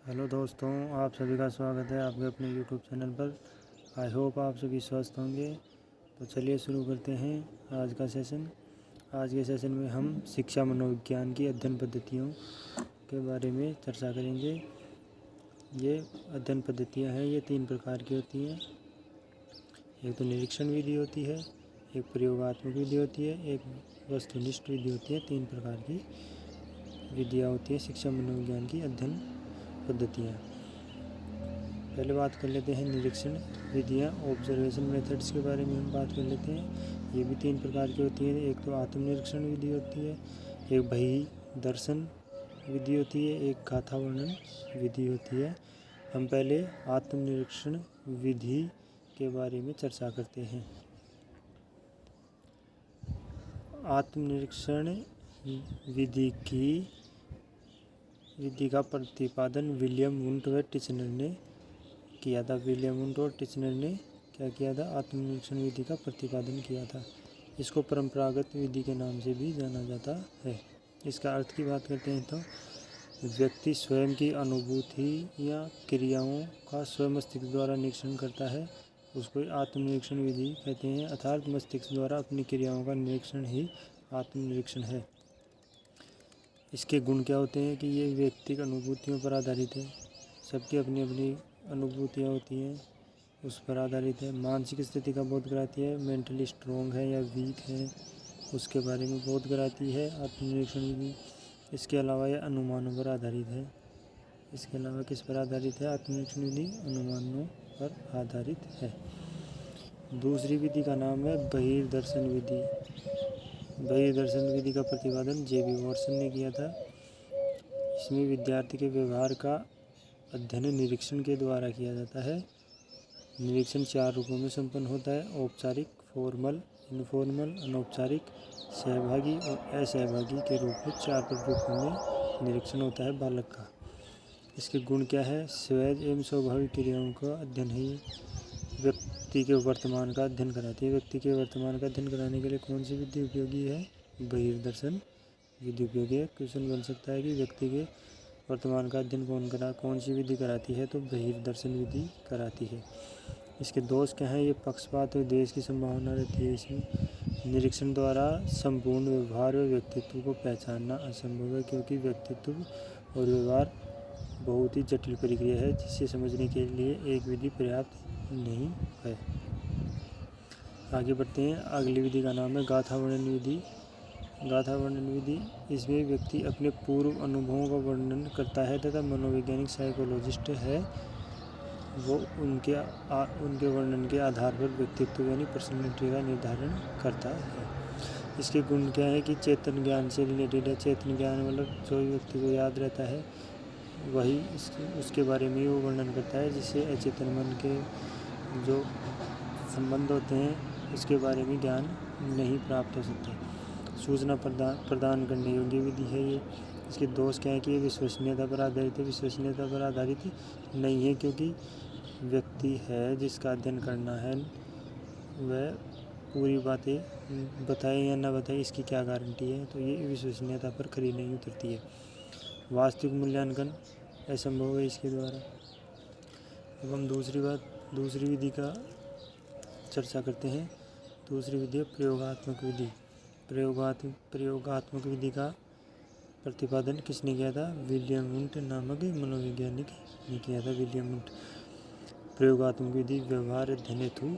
Hello दोस्तों, आप सभी का स्वागत है आपके अपने यूट्यूब चैनल पर। आई होप आप सभी स्वस्थ होंगे। तो चलिए शुरू करते हैं आज का सेशन। आज के सेशन में हम शिक्षा मनोविज्ञान की अध्ययन पद्धतियों के बारे में चर्चा करेंगे। ये अध्ययन पद्धतियाँ हैं, ये 3 प्रकार की होती हैं। एक तो निरीक्षण विधि होती है, एक प्रयोगात्मक विधि होती है, एक वस्तुनिष्ठ विधि होती है। 3 प्रकार की विधियाँ होती हैं शिक्षा मनोविज्ञान की अध्ययन पद्धतियाँ। पहले बात कर लेते हैं निरीक्षण विधियाँ, ऑब्जर्वेशन मेथड्स के बारे में हम बात कर लेते हैं। ये भी 3 प्रकार की होती हैं। एक तो आत्मनिरीक्षण विधि होती है, एक बहिः दर्शन विधि होती है, एक गाथा वर्णन विधि होती है। हम पहले आत्मनिरीक्षण विधि के बारे में चर्चा करते हैं। आत्मनिरीक्षण विधि का प्रतिपादन विलियम वुंट व टिचनर ने किया था। विलियम वुंट और टिचनर ने क्या किया था? आत्मनिरीक्षण विधि का प्रतिपादन किया था। इसको परंपरागत विधि के नाम से भी जाना जाता है। इसका अर्थ की बात करते हैं तो व्यक्ति स्वयं की अनुभूति या क्रियाओं का स्वयं मस्तिष्क द्वारा निरीक्षण करता है, उसको आत्मनिरीक्षण विधि कहते हैं। अर्थात मस्तिष्क द्वारा अपनी क्रियाओं का निरीक्षण ही आत्मनिरीक्षण है। इसके गुण क्या होते हैं कि ये व्यक्तिगत अनुभूतियों पर आधारित है। सबकी अपनी अपनी अनुभूतियाँ होती हैं, उस पर आधारित है। मानसिक स्थिति का बोध कराती है, मेंटली स्ट्रॉन्ग है या वीक है उसके बारे में बोध कराती है आत्मनिरीक्षण विधि। इसके अलावा यह अनुमानों पर आधारित है। इसके अलावा किस पर आधारित है? आत्मनिरीक्षण विधि अनुमानों पर आधारित है। दूसरी विधि का नाम है बहिर्दर्शन विधि। बहिर्दर्शन विधि का प्रतिपादन जे.बी. वॉटसन ने किया था। इसमें विद्यार्थी के व्यवहार का अध्ययन निरीक्षण के द्वारा किया जाता है। निरीक्षण 4 रूपों में संपन्न होता है: औपचारिक, फॉर्मल, इनफॉर्मल, अनौपचारिक, सहभागी और असहभागी के रूप में 4 रूपों में निरीक्षण होता है बालक का। इसके गुण क्या है? सहज एवं स्वाभाविक क्रियाओं का अध्ययन ही व्यक्ति के वर्तमान का अध्ययन कराती है। व्यक्ति के वर्तमान का अध्ययन कराने के लिए कौन सी विधि उपयोगी है? बहिर्दर्शन विधि उपयोगी है। क्वेश्चन बन सकता है कि व्यक्ति के वर्तमान का अध्ययन कौन सी विधि कराती है? तो बहिर्दर्शन विधि कराती है। इसके दोष क्या हैं? ये पक्षपात और द्वेष की संभावना रहती है। इसमें निरीक्षण द्वारा संपूर्ण व्यवहार व व्यक्तित्व को पहचानना असंभव है, क्योंकि व्यक्तित्व और व्यवहार बहुत ही जटिल प्रक्रिया है, जिसे समझने के लिए एक विधि पर्याप्त नहीं है। आगे बढ़ते हैं। अगली विधि का नाम है गाथा वर्णन विधि। गाथा वर्णन विधि, इसमें व्यक्ति अपने पूर्व अनुभवों का वर्णन करता है तथा मनोवैज्ञानिक साइकोलॉजिस्ट है वो उनके वर्णन के आधार पर व्यक्तित्व यानी पर्सनैलिटी का निर्धारण करता है। इसके गुण क्या है कि चेतन ज्ञान से रिलेटेड है। चेतन ज्ञान मतलब जो व्यक्ति को याद रहता है वही उसके बारे में वो वर्णन करता है, जिससे अचेतन मन के जो संबंध होते हैं उसके बारे में ज्ञान नहीं प्राप्त हो सकता। सूचना प्रदान करने योग्य विधि है ये। इसके दोष क्या है कि ये विश्वसनीयता पर आधारित है। विश्वसनीयता पर आधारित नहीं है, क्योंकि व्यक्ति है जिसका अध्ययन करना है वह पूरी बातें बताए या ना बताए इसकी क्या गारंटी है, तो ये विश्वसनीयता पर खरी नहीं उतरती है। वास्तविक मूल्यांकन असंभव है इसके द्वारा। अब हम दूसरी विधि का चर्चा करते हैं। दूसरी विधि है प्रयोगात्मक विधि। प्रयोगात्मक विधि का प्रतिपादन किसने किया था? विलियम वुंट नामक मनोवैज्ञानिक ने किया था। William Wundt. प्रयोगात्मक विधि व्यवहार अध्ययन हेतु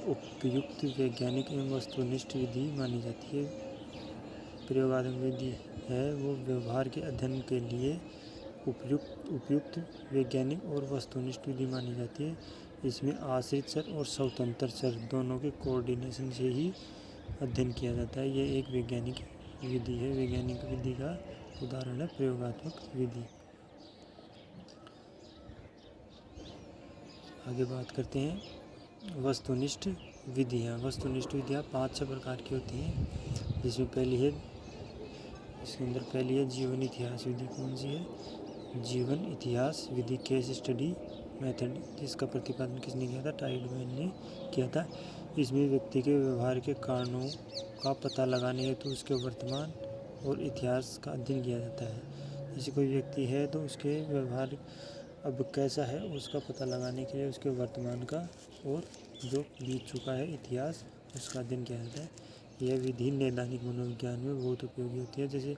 उपयुक्त वैज्ञानिक एवं वस्तुनिष्ठ विधि मानी जाती है। प्रयोगात्मक विधि है वो व्यवहार के अध्ययन के लिए उपयुक्त वैज्ञानिक और वस्तुनिष्ठ विधि मानी जाती है। इसमें आश्रित चर और स्वतंत्र चर दोनों के कोऑर्डिनेशन से ही अध्ययन किया जाता है। ये एक वैज्ञानिक विधि है। वैज्ञानिक विधि का उदाहरण है प्रयोगात्मक विधि। आगे बात करते हैं वस्तुनिष्ठ विधियाँ। वस्तुनिष्ठ विधियाँ 5-6 प्रकार की होती हैं, जिसमें इसके अंदर पहली है जीवन इतिहास विधि। कौन सी है? जीवन इतिहास विधि, केस स्टडी मेथड, जिसका प्रतिपादन किसने किया था? टाइडमैन ने किया था। इसमें व्यक्ति के व्यवहार के कारणों का पता लगाने हेतु उसके वर्तमान और इतिहास का अध्ययन किया जाता है। जैसे कोई व्यक्ति है तो उसके व्यवहार अब कैसा है उसका पता लगाने के लिए उसके वर्तमान का और जो बीत चुका है इतिहास उसका अध्ययन किया जाता है। यह विधि नैदानिक मनोविज्ञान में बहुत उपयोगी होती है। जैसे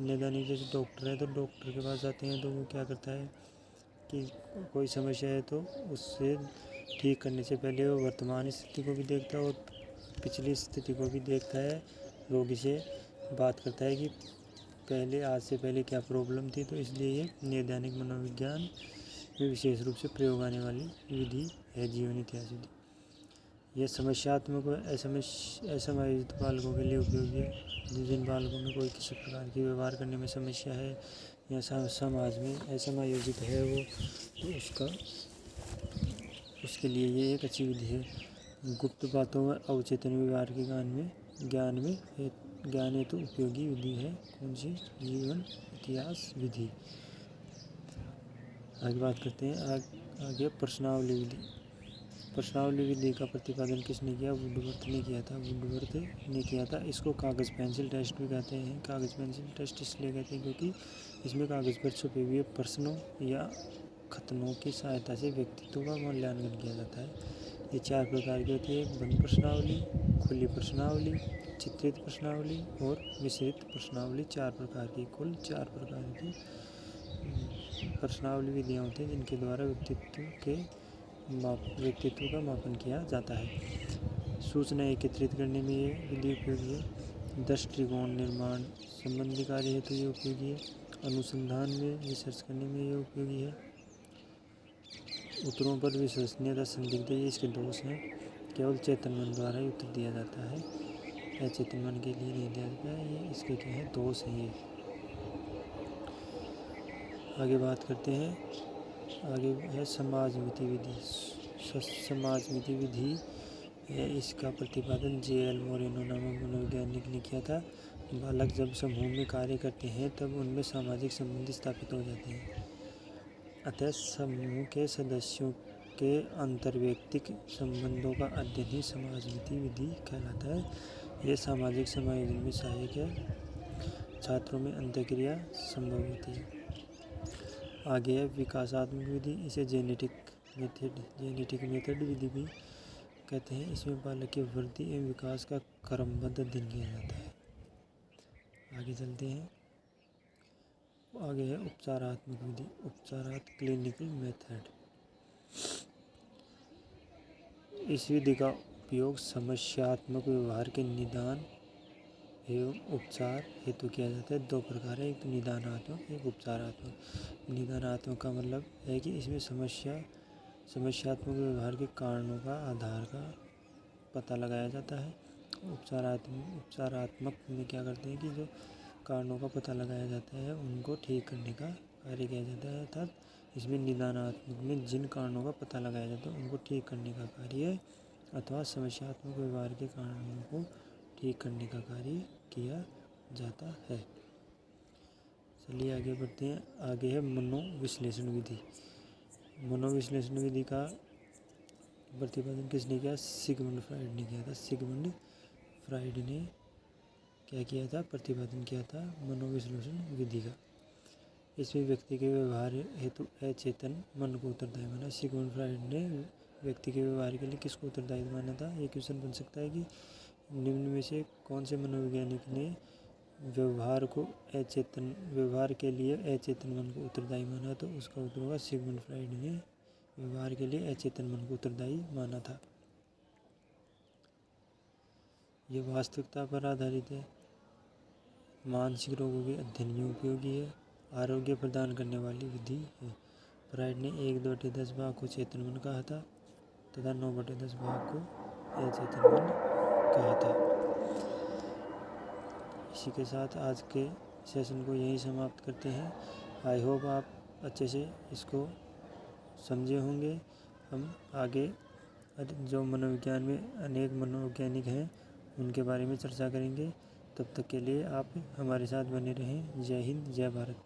नैदानिक, जैसे डॉक्टर है तो डॉक्टर के पास आते हैं तो वो क्या करता है कि कोई समस्या है तो उससे ठीक करने से पहले वो वर्तमान स्थिति को भी देखता है और पिछली स्थिति को भी देखता है। रोगी से बात करता है कि पहले, आज से पहले क्या प्रॉब्लम थी। तो इसलिए ये नैदानिक मनोविज्ञान में विशेष रूप से प्रयोग आने वाली विधि है जीवन इतिहास विधि। यह समस्यात्मक व असमायोजित बालकों के लिए उपयोगी है। जिन बालकों में कोई किसी प्रकार की व्यवहार करने में समस्या है या समाज में असमायोजित है वो, तो उसके लिए ये एक अच्छी विधि है। गुप्त बातों व अवचेतन व्यवहार के ज्ञान हेतु उपयोगी विधि है कौन सी? जीवन इतिहास विधि। आगे बात करते हैं। आगे प्रश्नावली विधि। प्रश्नावली विधि का प्रतिपादन किसने किया? वुडवर्थ ने किया था। इसको कागज़ पेंसिल टेस्ट भी कहते हैं। कागज़ पेंसिल टेस्ट इसलिए कहते हैं क्योंकि इसमें कागज़ पर छपे हुए प्रश्नों या कथनों की सहायता से व्यक्तित्व का मूल्यांकन किया जाता है। ये 4 प्रकार की होती है: बंद प्रश्नावली, खुली प्रश्नावली, चित्रित प्रश्नावली और मिश्रित प्रश्नावली। 4 प्रकार की, कुल 4 प्रकार की प्रश्नावली विधियाँ होती हैं जिनके द्वारा व्यक्तित्व का मापन किया जाता है। सूचना एकत्रित करने में ये विधि उपयोगी है। दृष्टिकोण निर्माण संबंधी कार्य हेतु ये उपयोगी है। अनुसंधान में रिसर्च करने में ये उपयोगी है। उत्तरों पर विश्वसनीयता संदिग्ध है, ये इसके दोष हैं। केवल चेतन मन द्वारा ही उत्तर दिया जाता है, अचेतन मन के लिए नहीं दिया जाता है। ये इसके क्या है? दोष हैं ये। आगे बात करते हैं। आगे है समाजमिति विधि। समाजमिति विधि है, इसका प्रतिपादन जे.एल. मोरेनो नामक मनोवैज्ञानिक ने किया था। बालक जब समूह में कार्य करते हैं तब उनमें सामाजिक संबंध स्थापित हो जाते हैं। अतः समूह के सदस्यों के अंतर्वैयक्तिक संबंधों का अध्ययन ही समाजमिति विधि कहलाता है। यह सामाजिक समायोजन में सहायक है। छात्रों में अंतःक्रिया संभव होती है। आगे है विकासात्मक विधि। इसे जेनेटिक मेथड विधि भी कहते हैं। इसमें बालक की वृद्धि एवं विकास का क्रमबद्ध अध्ययन किया जाता है। आगे चलते हैं। आगे है उपचारात्मक विधि। Clinical method. इस विधि का उपयोग समस्यात्मक व्यवहार के निदान एवं उपचार हेतु किया जाता है। 2 प्रकार है, एक तो निदानात्मक, एक उपचारात्मक। निदानात्मक का मतलब है कि इसमें समस्यात्मक व्यवहार के कारणों का, आधार का पता लगाया जाता है। उपचारात्मक में क्या करते हैं कि जो कारणों का पता लगाया जाता है उनको ठीक करने का कार्य किया जाता है। अर्थात इसमें निदानात्मक में जिन कारणों का पता लगाया जाता है उनको ठीक करने का कार्य अथवा समस्यात्मक व्यवहार के कारणों को ठीक करने का कार्य किया जाता है। चलिए आगे बढ़ते हैं। आगे है मनोविश्लेषण विधि। मनोविश्लेषण विधि का प्रतिपादन किसने किया? सिगमंड फ्राइड ने किया था। सिगमंड फ्राइड ने क्या किया था? प्रतिपादन किया था मनोविश्लेषण विधि का। इसमें व्यक्ति के व्यवहार हेतु अचेतन मन को उत्तरदायी माना। सिगमंड फ्राइड ने व्यक्ति के व्यवहार के लिए किसको उत्तरदायी माना था? ये क्वेश्चन बन सकता है कि निम्न में से कौन से मनोवैज्ञानिक ने व्यवहार के लिए अचेतन मन को उत्तरदायी माना? तो उसका उत्तर होगा सिगमंड फ्राइड ने व्यवहार के लिए अचेतन मन को उत्तरदायी माना था। यह वास्तविकता पर आधारित है। मानसिक रोगों के अध्ययन में उपयोगी है। आरोग्य प्रदान करने वाली विधि है। फ्राइड ने 1/10 भाग को चेतन मन कहा था तथा 9/10 भाग को अचेतन मन कहा था। इसी के साथ आज के सेशन को यहीं समाप्त करते हैं। आई होप आप अच्छे से इसको समझे होंगे। हम आगे जो मनोविज्ञान में अनेक मनोवैज्ञानिक हैं उनके बारे में चर्चा करेंगे। तब तक के लिए आप हमारे साथ बने रहें। जय हिंद, जय भारत।